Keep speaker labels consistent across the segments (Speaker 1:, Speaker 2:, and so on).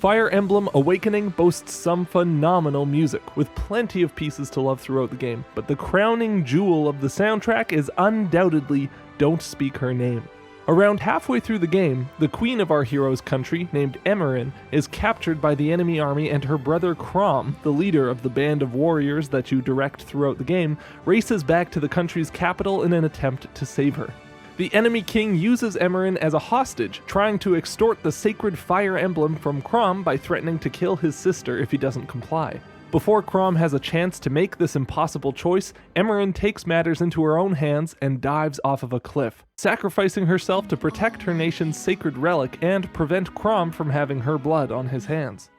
Speaker 1: Fire Emblem Awakening boasts some phenomenal music, with plenty of pieces to love throughout the game, but the crowning jewel of the soundtrack is undoubtedly Don't Speak Her Name. Around halfway through the game, the queen of our hero's country, named Emmerin, is captured by the enemy army, and her brother Chrom, the leader of the band of warriors that you direct throughout the game, races back to the country's capital in an attempt to save her. The enemy king uses Emmerin as a hostage, trying to extort the sacred fire emblem from Chrom by threatening to kill his sister if he doesn't comply. Before Chrom has a chance to make this impossible choice, Emmerin takes matters into her own hands and dives off of a cliff, sacrificing herself to protect her nation's sacred relic and prevent Chrom from having her blood on his hands.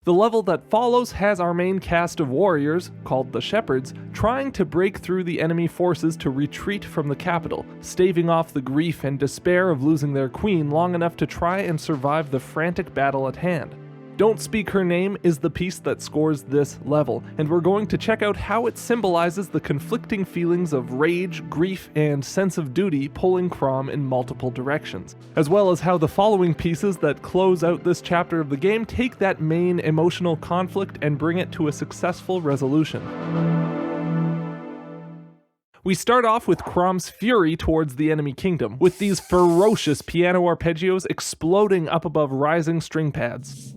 Speaker 1: The level that follows has our main cast of warriors, called the Shepherds, trying to break through the enemy forces to retreat from the capital, staving off the grief and despair of losing their queen long enough to try and survive the frantic battle at hand. Don't Speak Her Name is the piece that scores this level, and we're going to check out how it symbolizes the conflicting feelings of rage, grief, and sense of duty pulling Chrom in multiple directions, as well as how the following pieces that close out this chapter of the game take that main emotional conflict and bring it to a successful resolution. We start off with Chrom's fury towards the enemy kingdom, with these ferocious piano arpeggios exploding up above rising string pads.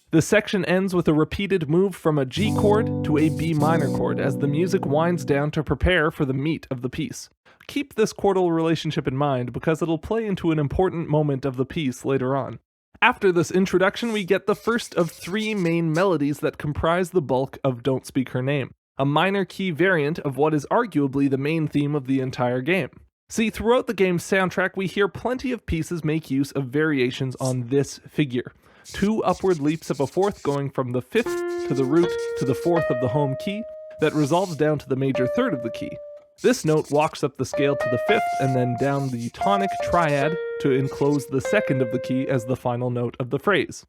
Speaker 1: The section ends with a repeated move from a G chord to a B minor chord as the music winds down to prepare for the meat of the piece. Keep this chordal relationship in mind because it'll play into an important moment of the piece later on. After this introduction, we get the first of three main melodies that comprise the bulk of Don't Speak Her Name, a minor key variant of what is arguably the main theme of the entire game. See, throughout the game's soundtrack, we hear plenty of pieces make use of variations on this figure. 2 upward leaps of a fourth going from the 5th to the root to the 4th of the home key that resolves down to the major 3rd of the key. This note walks up the scale to the 5th and then down the tonic triad to enclose the 2nd of the key as the final note of the phrase.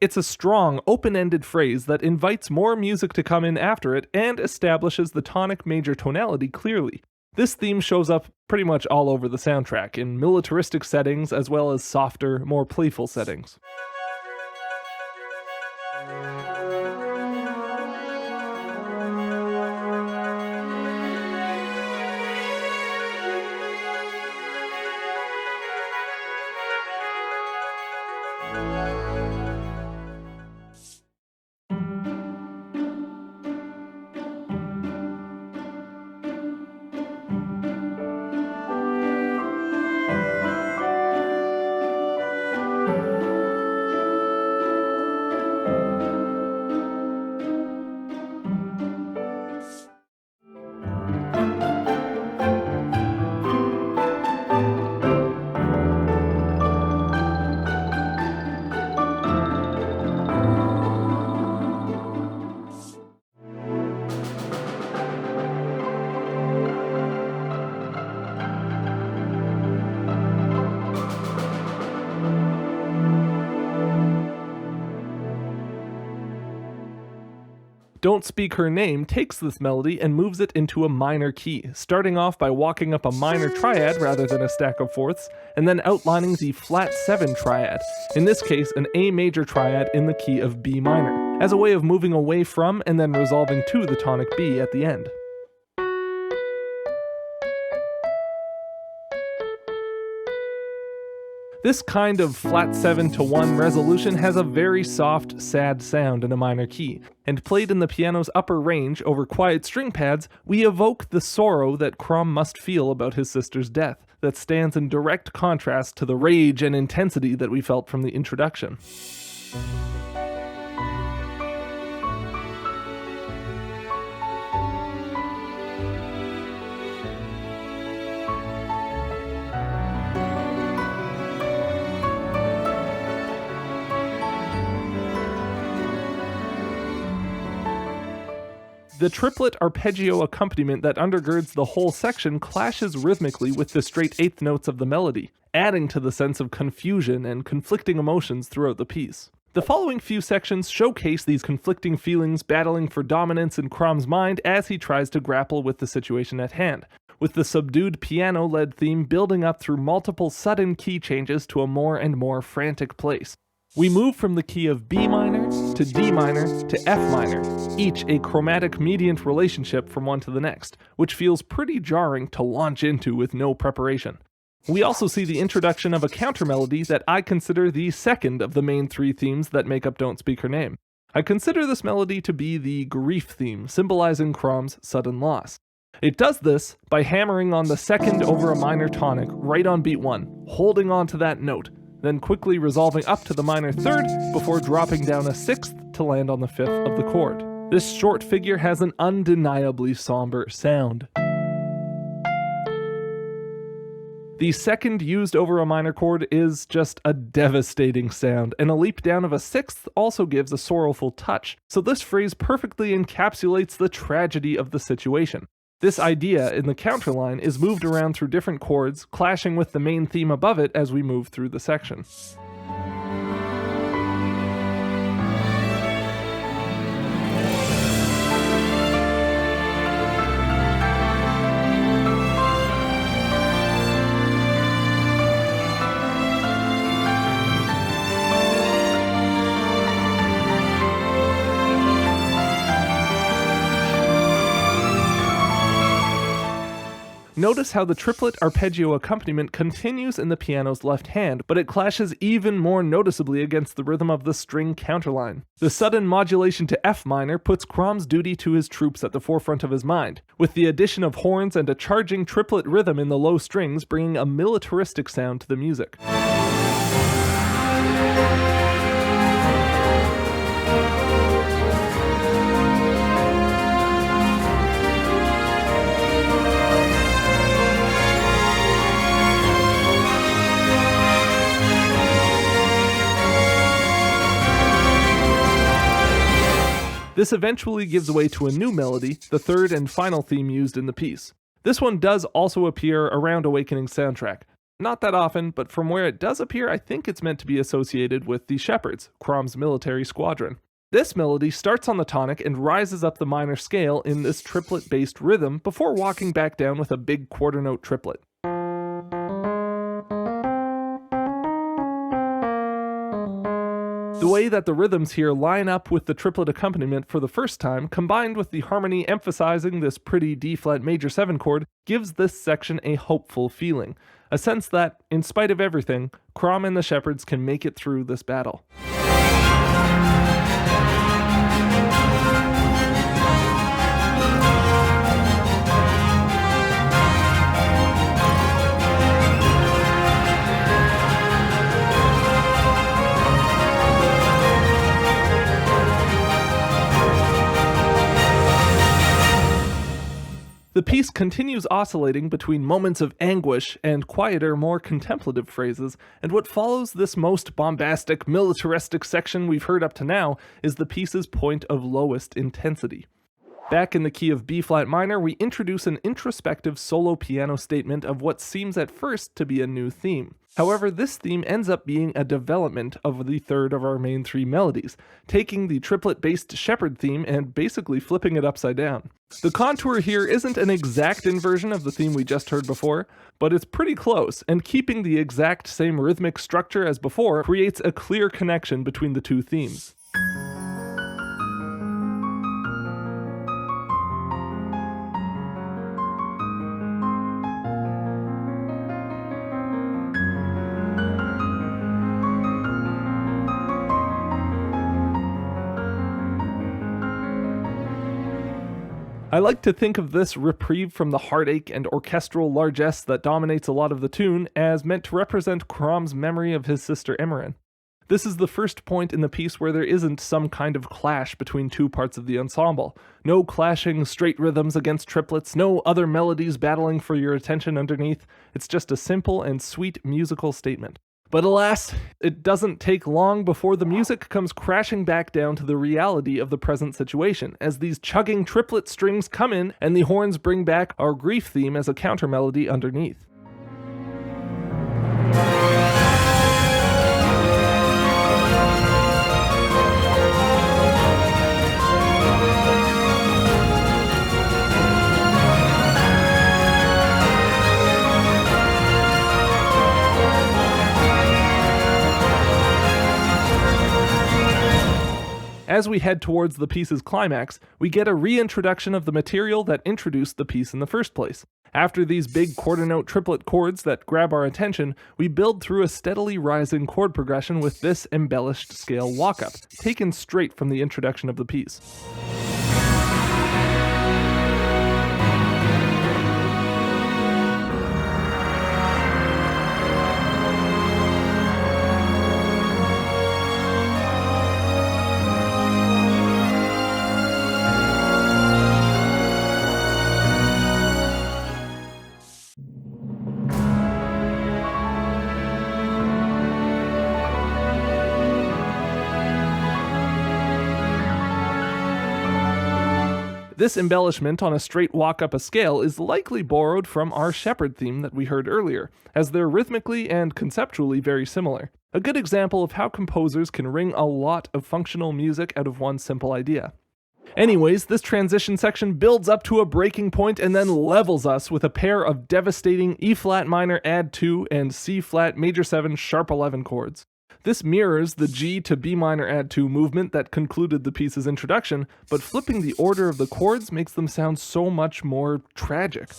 Speaker 1: It's a strong, open-ended phrase that invites more music to come in after it and establishes the tonic major tonality clearly. This theme shows up pretty much all over the soundtrack, in militaristic settings as well as softer, more playful settings. Don't Speak Her Name takes this melody and moves it into a minor key, starting off by walking up a minor triad rather than a stack of fourths, and then outlining the flat 7 triad, in this case an A major triad in the key of B minor, as a way of moving away from and then resolving to the tonic B at the end. This kind of flat 7 to 1 resolution has a very soft, sad sound in a minor key, and played in the piano's upper range over quiet string pads, we evoke the sorrow that Chrom must feel about his sister's death, that stands in direct contrast to the rage and intensity that we felt from the introduction. The triplet arpeggio accompaniment that undergirds the whole section clashes rhythmically with the straight eighth notes of the melody, adding to the sense of confusion and conflicting emotions throughout the piece. The following few sections showcase these conflicting feelings battling for dominance in Crom's mind as he tries to grapple with the situation at hand, with the subdued piano-led theme building up through multiple sudden key changes to a more and more frantic place. We move from the key of B minor to D minor to F minor, each a chromatic mediant relationship from one to the next, which feels pretty jarring to launch into with no preparation. We also see the introduction of a counter-melody that I consider the second of the main three themes that make up Don't Speak Her Name. I consider this melody to be the grief theme, symbolizing Crom's sudden loss. It does this by hammering on the second over a minor tonic right on beat 1, holding on to that note, then quickly resolving up to the minor third before dropping down a sixth to land on the fifth of the chord. This short figure has an undeniably somber sound. The second used over a minor chord is just a devastating sound, and a leap down of a sixth also gives a sorrowful touch, so this phrase perfectly encapsulates the tragedy of the situation. This idea in the counterline is moved around through different chords, clashing with the main theme above it as we move through the section. Notice how the triplet arpeggio accompaniment continues in the piano's left hand, but it clashes even more noticeably against the rhythm of the string counterline. The sudden modulation to F minor puts Crom's duty to his troops at the forefront of his mind, with the addition of horns and a charging triplet rhythm in the low strings bringing a militaristic sound to the music. This eventually gives way to a new melody, the third and final theme used in the piece. This one does also appear around Awakening's soundtrack. Not that often, but from where it does appear, I think it's meant to be associated with the Shepherds, Crom's military squadron. This melody starts on the tonic and rises up the minor scale in this triplet-based rhythm before walking back down with a big quarter note triplet. The way that the rhythms here line up with the triplet accompaniment for the first time, combined with the harmony emphasizing this pretty D-flat major 7 chord, gives this section a hopeful feeling. A sense that, in spite of everything, Crom and the Shepherds can make it through this battle. The piece continues oscillating between moments of anguish and quieter, more contemplative phrases, and what follows this most bombastic, militaristic section we've heard up to now is the piece's point of lowest intensity. Back in the key of B-flat minor, we introduce an introspective solo piano statement of what seems at first to be a new theme. However, this theme ends up being a development of the third of our main three melodies, taking the triplet-based Shepherd theme and basically flipping it upside down. The contour here isn't an exact inversion of the theme we just heard before, but it's pretty close, and keeping the exact same rhythmic structure as before creates a clear connection between the two themes. I like to think of this reprieve from the heartache and orchestral largesse that dominates a lot of the tune as meant to represent Crom's memory of his sister Emmerin. This is the first point in the piece where there isn't some kind of clash between two parts of the ensemble. No clashing straight rhythms against triplets, no other melodies battling for your attention underneath. It's just a simple and sweet musical statement. But alas, it doesn't take long before the music comes crashing back down to the reality of the present situation, as these chugging triplet strings come in and the horns bring back our grief theme as a counter melody underneath. As we head towards the piece's climax, we get a reintroduction of the material that introduced the piece in the first place. After these big quarter note triplet chords that grab our attention, we build through a steadily rising chord progression with this embellished scale walk-up, taken straight from the introduction of the piece. This embellishment on a straight walk up a scale is likely borrowed from our shepherd theme that we heard earlier, as they're rhythmically and conceptually very similar. A good example of how composers can wring a lot of functional music out of one simple idea. Anyways, this transition section builds up to a breaking point and then levels us with a pair of devastating E flat minor add 2 and C flat major 7 sharp 11 chords. This mirrors the G to B minor add 2 movement that concluded the piece's introduction, but flipping the order of the chords makes them sound so much more tragic.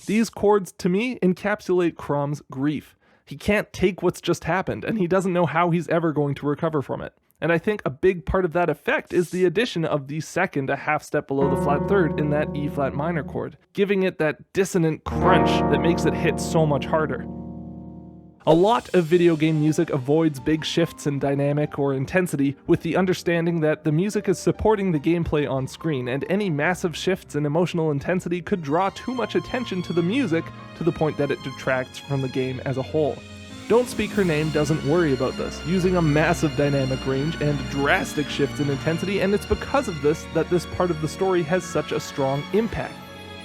Speaker 1: These chords, to me, encapsulate Crom's grief. He can't take what's just happened, and he doesn't know how he's ever going to recover from it. And I think a big part of that effect is the addition of the second a half step below the flat third in that E flat minor chord, giving it that dissonant crunch that makes it hit so much harder. A lot of video game music avoids big shifts in dynamic or intensity with the understanding that the music is supporting the gameplay on screen, and any massive shifts in emotional intensity could draw too much attention to the music to the point that it detracts from the game as a whole. Don't Speak Her Name doesn't worry about this, using a massive dynamic range and drastic shifts in intensity, and it's because of this that this part of the story has such a strong impact.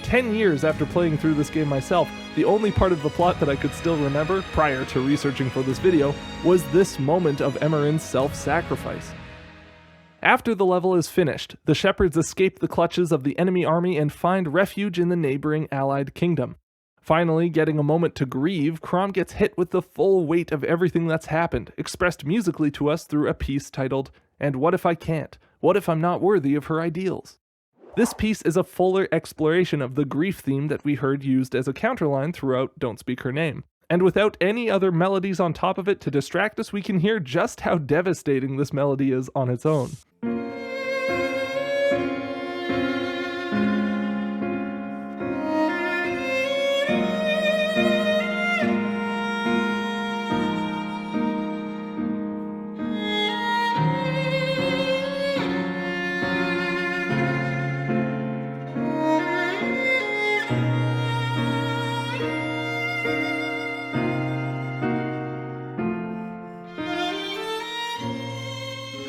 Speaker 1: 10 years after playing through this game myself, the only part of the plot that I could still remember, prior to researching for this video, was this moment of Emmerin's self-sacrifice. After the level is finished, the shepherds escape the clutches of the enemy army and find refuge in the neighboring allied kingdom. Finally, getting a moment to grieve, Crom gets hit with the full weight of everything that's happened, expressed musically to us through a piece titled, "And What If I Can't? What If I'm Not Worthy of Her Ideals?" This piece is a fuller exploration of the grief theme that we heard used as a counterline throughout Don't Speak Her Name. And without any other melodies on top of it to distract us, we can hear just how devastating this melody is on its own.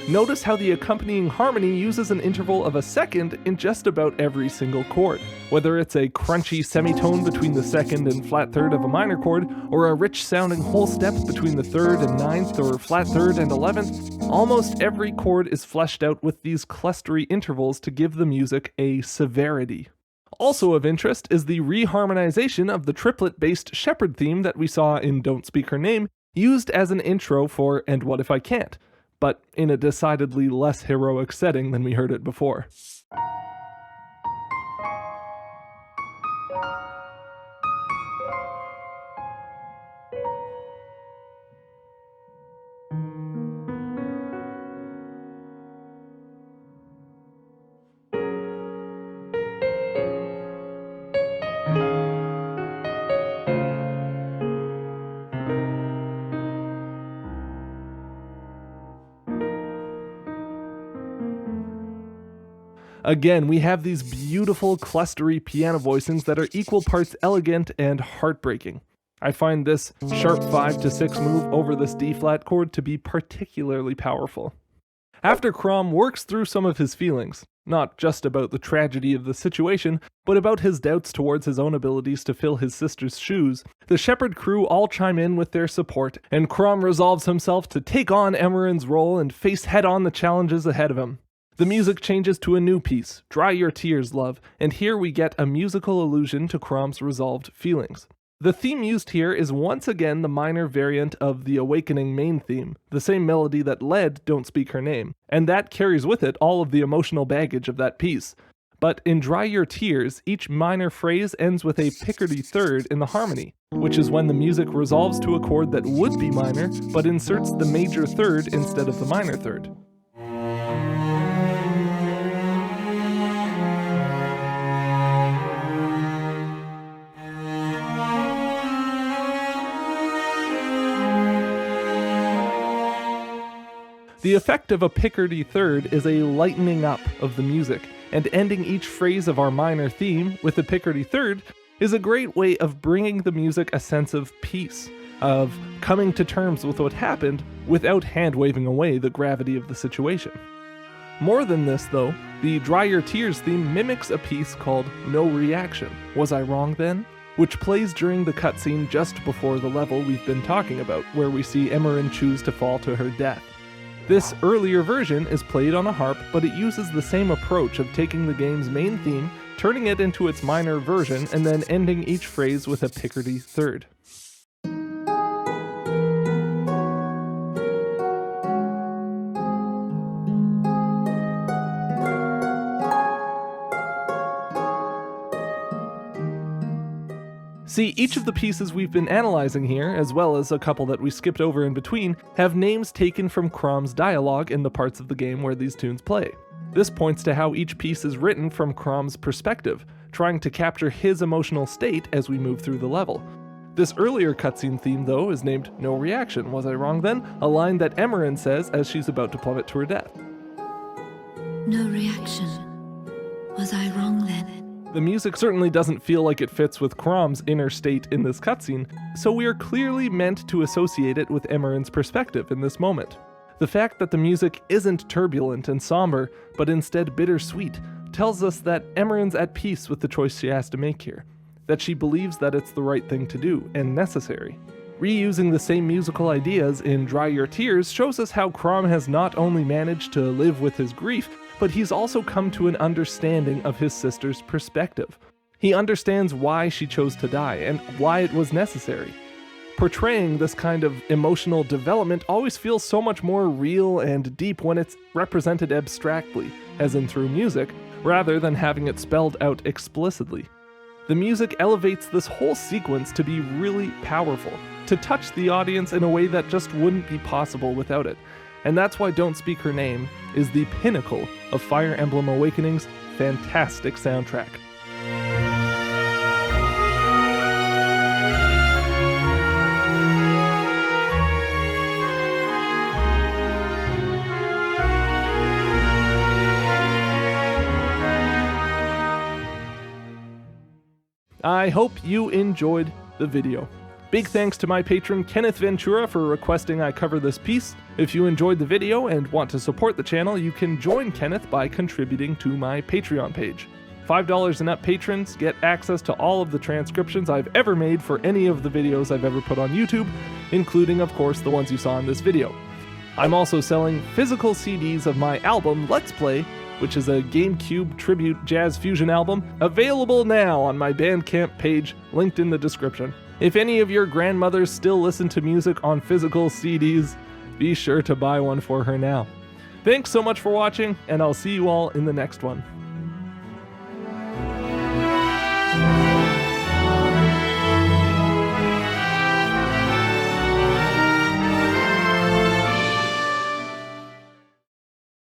Speaker 1: Notice how the accompanying harmony uses an interval of a second in just about every single chord. Whether it's a crunchy semitone between the second and flat third of a minor chord, or a rich sounding whole step between the third and ninth, or flat third and 11th, almost every chord is fleshed out with these clustery intervals to give the music a severity. Also of interest is the reharmonization of the triplet-based shepherd theme that we saw in Don't Speak Her Name, used as an intro for And What If I Can't, but in a decidedly less heroic setting than we heard it before. Again, we have these beautiful clustery piano voicings that are equal parts elegant and heartbreaking. I find this sharp 5 to 6 move over this D-flat chord to be particularly powerful. After Crom works through some of his feelings, not just about the tragedy of the situation, but about his doubts towards his own abilities to fill his sister's shoes, the Shepherd crew all chime in with their support, and Crom resolves himself to take on Emeren's role and face head-on the challenges ahead of him. The music changes to a new piece, Dry Your Tears, Love, and here we get a musical allusion to Crom's resolved feelings. The theme used here is once again the minor variant of the Awakening main theme, the same melody that led Don't Speak Her Name, and that carries with it all of the emotional baggage of that piece. But in Dry Your Tears, each minor phrase ends with a Picardy third in the harmony, which is when the music resolves to a chord that would be minor, but inserts the major third instead of the minor third. The effect of a Picardy third is a lightening up of the music, and ending each phrase of our minor theme with a Picardy third is a great way of bringing the music a sense of peace, of coming to terms with what happened without hand-waving away the gravity of the situation. More than this, though, the Dry Your Tears theme mimics a piece called No Reaction, Was I Wrong Then?, which plays during the cutscene just before the level we've been talking about, where we see Emeren choose to fall to her death. This earlier version is played on a harp, but it uses the same approach of taking the game's main theme, turning it into its minor version, and then ending each phrase with a Picardy third. See, each of the pieces we've been analyzing here, as well as a couple that we skipped over in between, have names taken from Crom's dialogue in the parts of the game where these tunes play. This points to how each piece is written from Crom's perspective, trying to capture his emotional state as we move through the level. This earlier cutscene theme, though, is named No Reaction, Was I Wrong Then?, a line that Emeren says as she's about to plummet to her death.
Speaker 2: No reaction. Was I wrong then?
Speaker 1: The music certainly doesn't feel like it fits with Crom's inner state in this cutscene, so we are clearly meant to associate it with Emeren's perspective in this moment. The fact that the music isn't turbulent and somber, but instead bittersweet, tells us that Emeren's at peace with the choice she has to make here, that she believes that it's the right thing to do and necessary. Reusing the same musical ideas in Dry Your Tears shows us how Crom has not only managed to live with his grief, but he's also come to an understanding of his sister's perspective. He understands why she chose to die and why it was necessary. Portraying this kind of emotional development always feels so much more real and deep when it's represented abstractly, as in through music, rather than having it spelled out explicitly. The music elevates this whole sequence to be really powerful, to touch the audience in a way that just wouldn't be possible without it. And that's why Don't Speak Her Name is the pinnacle of Fire Emblem Awakening's fantastic soundtrack. I hope you enjoyed the video. Big thanks to my patron Kenneth Ventura for requesting I cover this piece. If you enjoyed the video and want to support the channel, you can join Kenneth by contributing to my Patreon page. $5 and up patrons get access to all of the transcriptions I've ever made for any of the videos I've ever put on YouTube, including, of course, the ones you saw in this video. I'm also selling physical CDs of my album, Let's Play, which is a GameCube tribute jazz fusion album, available now on my Bandcamp page, linked in the description. If any of your grandmothers still listen to music on physical CDs, be sure to buy one for her now. Thanks so much for watching, and I'll see you all in the next one.